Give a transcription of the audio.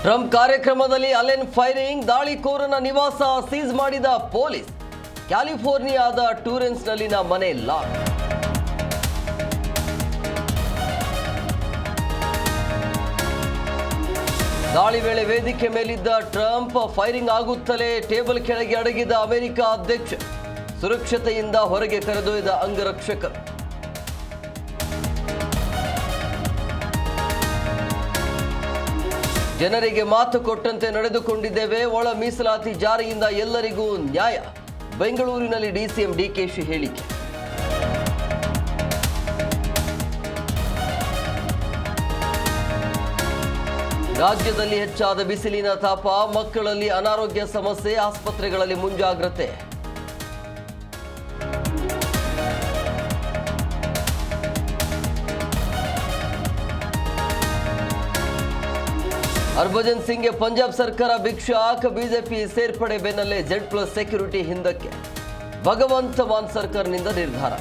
Trump ಕಾರ್ಯಕ್ರಮದಲ್ಲಿ Allen firing, ದಾಳಿಕೋರನ ನಿವಾಸ seize ಮಾಡಿದ ಪೊಲೀಸ್. ಕ್ಯಾಲಿಫೋರ್ನಿಯಾದ ಟೂರೆನ್ಸ್ನಲ್ಲಿನ ಮನೆ ಲಾಕ್. ದಾಳಿ ವೇಳೆ ವೇದಿಕೆ ಮೇಲಿದ್ದ ಟ್ರಂಪ್, ಫೈರಿಂಗ್ ಆಗುತ್ತಲೇ ಟೇಬಲ್ ಕೆಳಗೆ ಅಡಗಿದ ಅಮೆರಿಕ ಅಧ್ಯಕ್ಷ. ಸುರಕ್ಷತೆಯಿಂದ ಹೊರಗೆ ಕರೆದೊಯ್ದ ಅಂಗರಕ್ಷಕರು. ಜನರಿಗೆ ಮಾತು ಕೊಟ್ಟಂತೆ ನಡೆದುಕೊಂಡಿದ್ದೇವೆ, ಒಳ ಮೀಸಲಾತಿ ಜಾರಿಯಿಂದ ಎಲ್ಲರಿಗೂ ನ್ಯಾಯ. ಬೆಂಗಳೂರಿನಲ್ಲಿ ಡಿಸಿಎಂ ಡಿಕೆಶಿ ಹೇಳಿಕೆ. ರಾಜ್ಯದಲ್ಲಿ ಹೆಚ್ಚಾದ ಬಿಸಿಲಿನ ತಾಪ, ಮಕ್ಕಳಲ್ಲಿ ಅನಾರೋಗ್ಯ ಸಮಸ್ಯೆ, ಆಸ್ಪತ್ರೆಗಳಲ್ಲಿ ಮುಂಜಾಗ್ರತೆ. ಹರ್ಭಜನ್ ಸಿಂಗ್ಗೆ ಪಂಜಾಬ್ ಸರ್ಕಾರ ಬಿಗ್ ಶಾಕ್. ಬಿಜೆಪಿ ಸೇರ್ಪಡೆ ಬೆನ್ನಲ್ಲೇ Z+ ಸೆಕ್ಯೂರಿಟಿ ಹಿಂದಕ್ಕೆ. ಭಗವಂತ ಮಾನ್ ಸರ್ಕಾರನಿಂದ ನಿರ್ಧಾರ.